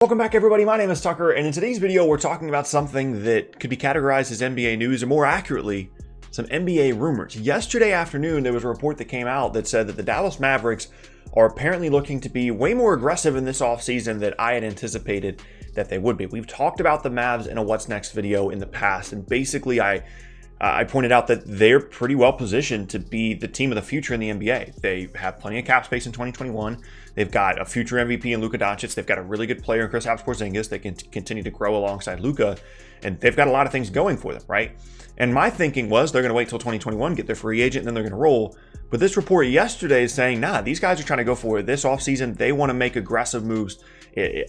Welcome back, everybody. My name is Tucker, and in today's video, we're talking about something that could be categorized as NBA news, or more accurately, some NBA rumors. Yesterday afternoon, there was a report that came out that said that the Dallas Mavericks are apparently looking to be way more aggressive in this offseason than I had anticipated that they would be. We've talked about the Mavs in a What's Next video in the past, and basically I pointed out that they're pretty well positioned to be the team of the future in the NBA. They have plenty of cap space in 2021. They've got a future MVP in Luka Doncic. They've got a really good player in Kristaps Porzingis. They can continue to grow alongside Luka, and they've got a lot of things going for them, right? And my thinking was they're going to wait till 2021, get their free agent, and then they're going to roll. But this report yesterday is saying, nah, these guys are trying to go for it this offseason. They want to make aggressive moves,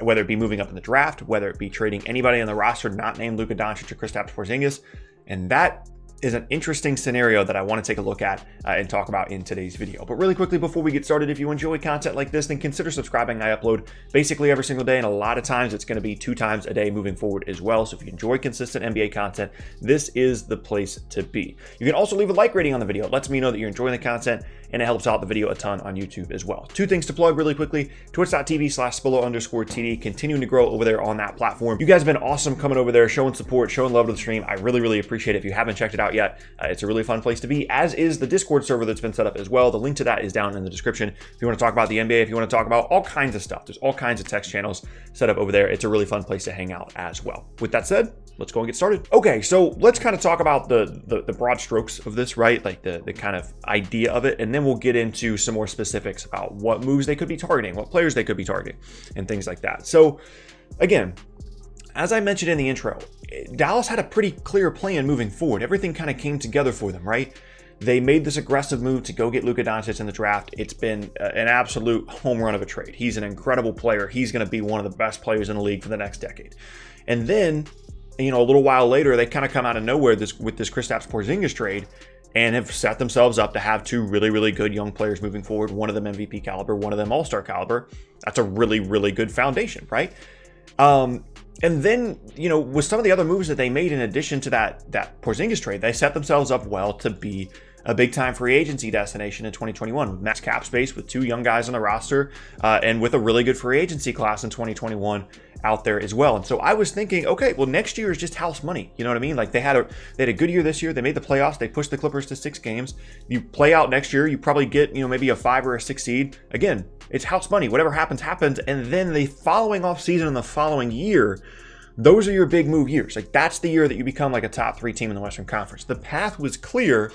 whether it be moving up in the draft, whether it be trading anybody on the roster not named Luka Doncic or Kristaps Porzingis. And that is an interesting scenario that I want to take a look at and talk about in today's video. But really quickly, before we get started, if you enjoy content like this, then consider subscribing. I upload basically every single day, and a lot of times it's going to be 2 times a day moving forward as well. So if you enjoy consistent NBA content, this is the place to be. You can also leave a like rating on the video. It lets me know that you're enjoying the content, and it helps out the video a ton on YouTube as well. 2 things to plug really quickly: twitch.tv/Spolo_TD, continuing to grow over there on that platform. You guys have been awesome coming over there, showing support, showing love to the stream. I really appreciate it. If you haven't checked it out yet, it's a really fun place to be, as is the Discord server that's been set up as well. The link to that is down in the description. If you want to talk about the NBA, if you want to talk about all kinds of stuff, there's all kinds of text channels set up over there. It's a really fun place to hang out as well. With that said, let's go and get started. Okay, so let's kind of talk about the broad strokes of this, right? Like the kind of idea of it, and then we'll get into some more specifics about what moves they could be targeting, what players they could be targeting, and things like that. So again, as I mentioned in the intro, Dallas had a pretty clear plan moving forward. Everything kind of came together for them, right? They made this aggressive move to go get Luka Doncic in the draft. It's been an absolute home run of a trade. He's an incredible player. He's going to be one of the best players in the league for the next decade. And then, a little while later, they kind of come out of nowhere with this Kristaps Porzingis trade and have set themselves up to have 2 really good young players moving forward. One of them MVP caliber, one of them All-Star caliber. That's a really good foundation, right? And then, with some of the other moves that they made in addition to that Porzingis trade, they set themselves up well to be a big-time free agency destination in 2021 with max cap space, with 2 young guys on the roster, and with a really good free agency class in 2021 out there as well. And so I was thinking, okay, well, next year is just house money. You know what I mean? Like they had a good year this year. They made the playoffs. They pushed the Clippers to 6 games. You play out next year, you probably get, maybe a 5 or a 6 seed. Again, it's house money. Whatever happens, happens. And then the following offseason and the following year, those are your big move years. Like that's the year that you become like a top 3 team in the Western Conference. The path was clear.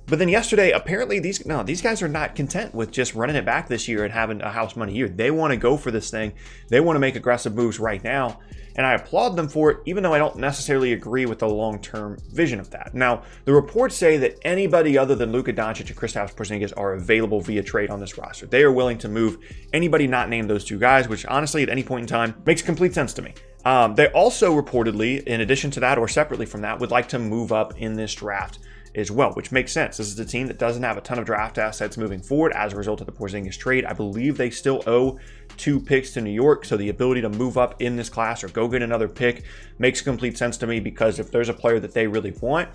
But then yesterday, apparently these guys are not content with just running it back this year and having a house money year. They want to go for this thing. They want to make aggressive moves right now. And I applaud them for it, even though I don't necessarily agree with the long-term vision of that. Now, the reports say that anybody other than Luka Doncic and Kristaps Porzingis are available via trade on this roster. They are willing to move anybody not named those 2 guys, which honestly, at any point in time, makes complete sense to me. They also reportedly, in addition to that or separately from that, would like to move up in this draft as well, which makes sense. This is a team that doesn't have a ton of draft assets moving forward as a result of the Porzingis trade. I believe they still owe 2 picks to New York, so the ability to move up in this class or go get another pick makes complete sense to me, because if there's a player that they really want,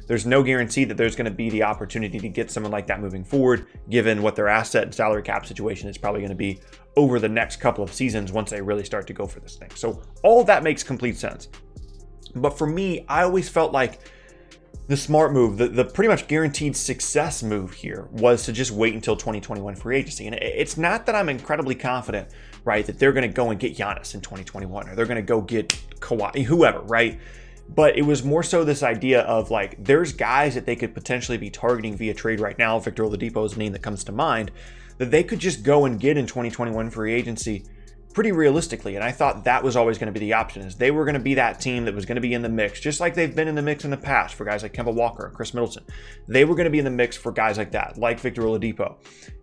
there's no guarantee that there's going to be the opportunity to get someone like that moving forward, given what their asset and salary cap situation is probably going to be over the next couple of seasons once they really start to go for this thing. So all of that makes complete sense. But for me, I always felt like the smart move, the pretty much guaranteed success move here, was to just wait until 2021 free agency. And it's not that I'm incredibly confident, right, that they're going to go and get Giannis in 2021 or they're going to go get Kawhi, whoever, right? But it was more so this idea of like, there's guys that they could potentially be targeting via trade right now. Victor Oladipo is a name that comes to mind, that they could just go and get in 2021 free agency pretty realistically. And I thought that was always going to be the option, is they were going to be that team that was going to be in the mix, just like they've been in the mix in the past for guys like Kemba Walker and Chris Middleton. They were going to be in the mix for guys like that, like Victor Oladipo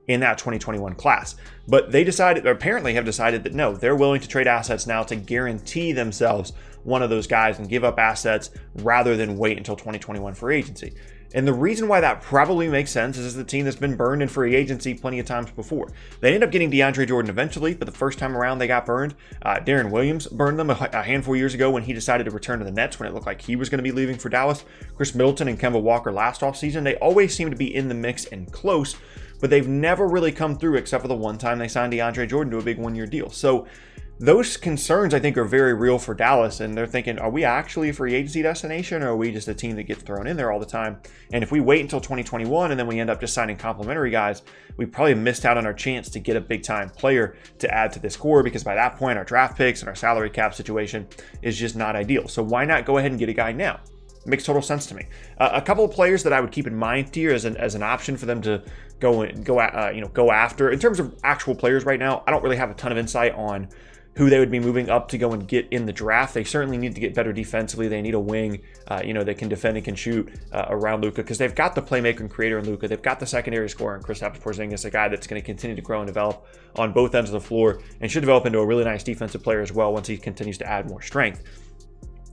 in that 2021 class. But they decided, or apparently have decided, that no, they're willing to trade assets now to guarantee themselves one of those guys and give up assets rather than wait until 2021 free agency. And the reason why that probably makes sense is the team that's been burned in free agency plenty of times before. They ended up getting DeAndre Jordan eventually, but the first time around they got burned. Darren Williams burned them a handful of years ago when he decided to return to the Nets when it looked like he was going to be leaving for Dallas. Chris Middleton and Kemba Walker last offseason, they always seem to be in the mix and close, but they've never really come through except for the one time they signed DeAndre Jordan to a big one-year deal. So those concerns, I think, are very real for Dallas, and they're thinking, are we actually a free agency destination, or are we just a team that gets thrown in there all the time? And if we wait until 2021 and then we end up just signing complimentary guys, we probably missed out on our chance to get a big-time player to add to this core, because by that point, our draft picks and our salary cap situation is just not ideal. So why not go ahead and get a guy now? Makes total sense to me. A couple of players that I would keep in mind here as an option for them to go after. In terms of actual players right now, I don't really have a ton of insight on who they would be moving up to go and get in the draft. They certainly need to get better defensively. They need a wing, that can defend and can shoot around Luka, because they've got the playmaker and creator in Luka. They've got the secondary scorer in Kristaps Porzingis, a guy that's going to continue to grow and develop on both ends of the floor and should develop into a really nice defensive player as well once he continues to add more strength.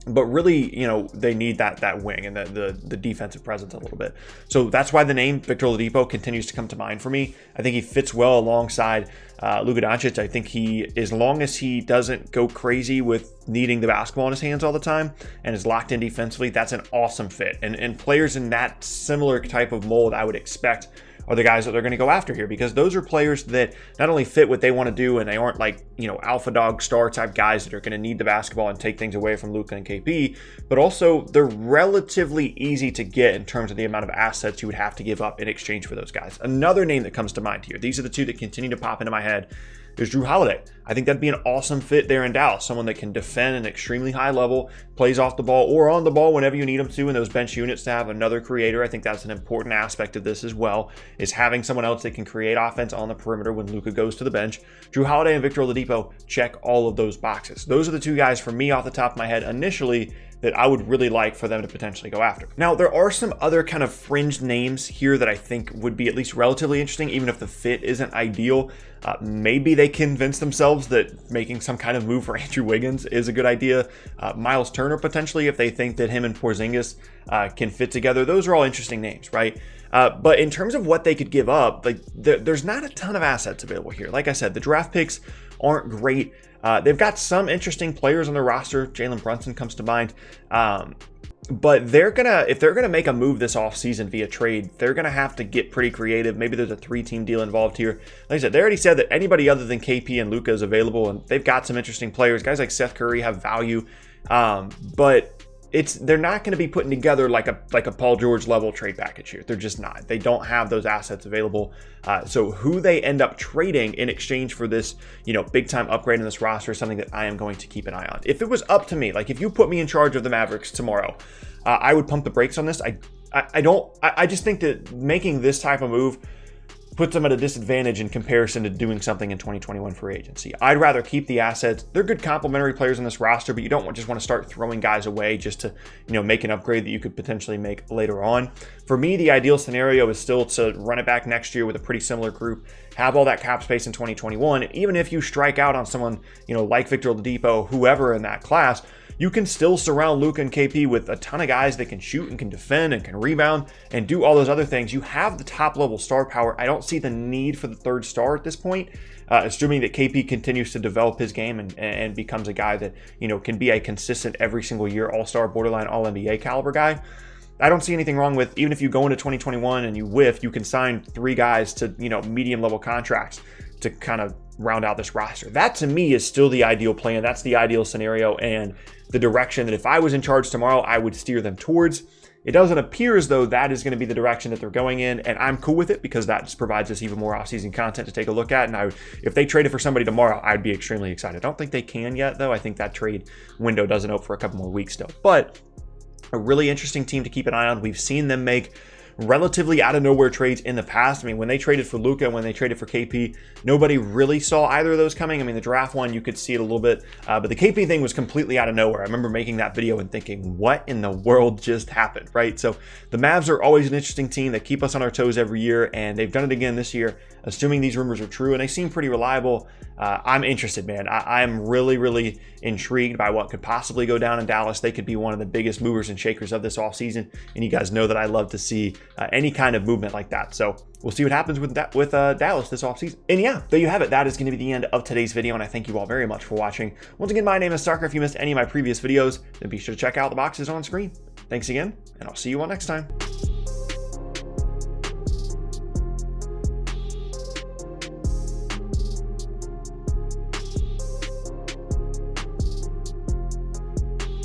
But really, they need that wing and the defensive presence a little bit. So that's why the name Victor Oladipo continues to come to mind for me. I think he fits well alongside Luka Doncic. I think as long as he doesn't go crazy with needing the basketball in his hands all the time and is locked in defensively, that's an awesome fit. And players in that similar type of mold, I would expect, are the guys that they're going to go after here, because those are players that not only fit what they want to do, and they aren't like, alpha dog star type guys that are going to need the basketball and take things away from Luka and KP, but also they're relatively easy to get in terms of the amount of assets you would have to give up in exchange for those guys. Another name that comes to mind here, these are the two that continue to pop into my head, is Jrue Holiday. I think that'd be an awesome fit there in Dallas. Someone that can defend at an extremely high level, plays off the ball or on the ball whenever you need them to in those bench units, to have another creator. I think that's an important aspect of this as well, is having someone else that can create offense on the perimeter when Luka goes to the bench. Jrue Holiday and Victor Oladipo check all of those boxes. Those are the two guys for me off the top of my head initially that I would really like for them to potentially go after. Now, there are some other kind of fringe names here that I think would be at least relatively interesting, even if the fit isn't ideal. Maybe they convince themselves that making some kind of move for Andrew Wiggins is a good idea. Miles Turner, potentially, if they think that him and Porzingis can fit together. Those are all interesting names, right? But in terms of what they could give up, there's not a ton of assets available here. Like I said, the draft picks aren't great. They've got some interesting players on their roster. Jalen Brunson comes to mind. But if they're gonna make a move this offseason via trade, they're gonna have to get pretty creative. Maybe there's a 3-team deal involved here. Like I said, they already said that anybody other than KP and Luka is available, and they've got some interesting players. Guys like Seth Curry have value, but they're not going to be putting together like a Paul George level trade package here. They're just not. They don't have those assets available. So who they end up trading in exchange for this, big time upgrade in this roster is something that I am going to keep an eye on. If it was up to me, like if you put me in charge of the Mavericks tomorrow, I would pump the brakes on this. I just think that making this type of move puts them at a disadvantage in comparison to doing something in 2021 free agency. I'd rather keep the assets. They're good complementary players in this roster, but you don't just want to start throwing guys away just to, make an upgrade that you could potentially make later on. For me, the ideal scenario is still to run it back next year with a pretty similar group, have all that cap space in 2021. And even if you strike out on someone, like Victor Oladipo, whoever in that class, you can still surround Luka and KP with a ton of guys that can shoot and can defend and can rebound and do all those other things. You have the top level star power. I don't see the need for the third star at this point, assuming that KP continues to develop his game and becomes a guy that, can be a consistent every single year all-star, borderline all-NBA caliber guy. I don't see anything wrong with, even if you go into 2021 and you whiff, you can sign 3 guys to, medium level contracts to kind of round out this roster. That to me is still the ideal plan. That's the ideal scenario and the direction that if I was in charge tomorrow, I would steer them towards. It doesn't appear as though that is going to be the direction that they're going in, and I'm cool with it because that just provides us even more offseason content to take a look at. And if they traded for somebody tomorrow, I'd be extremely excited. I don't think they can yet, though. I think that trade window doesn't open for a couple more weeks still. But a really interesting team to keep an eye on. We've seen them make relatively out of nowhere trades in the past. I mean, when they traded for Luka and when they traded for KP, nobody really saw either of those coming. I mean, the draft one, you could see it a little bit, but the KP thing was completely out of nowhere. I remember making that video and thinking, what in the world just happened, right? So the Mavs are always an interesting team. They keep us on our toes every year, and they've done it again this year, assuming these rumors are true, and they seem pretty reliable. I'm interested, man. I'm really, really intrigued by what could possibly go down in Dallas. They could be one of the biggest movers and shakers of this offseason, and you guys know that I love to see any kind of movement like that. So we'll see what happens with Dallas this offseason. And yeah, there you have it. That is going to be the end of today's video, and I thank you all very much for watching. Once again, my name is Sarker. If you missed any of my previous videos, then be sure to check out the boxes on screen. Thanks again, and I'll see you all next time.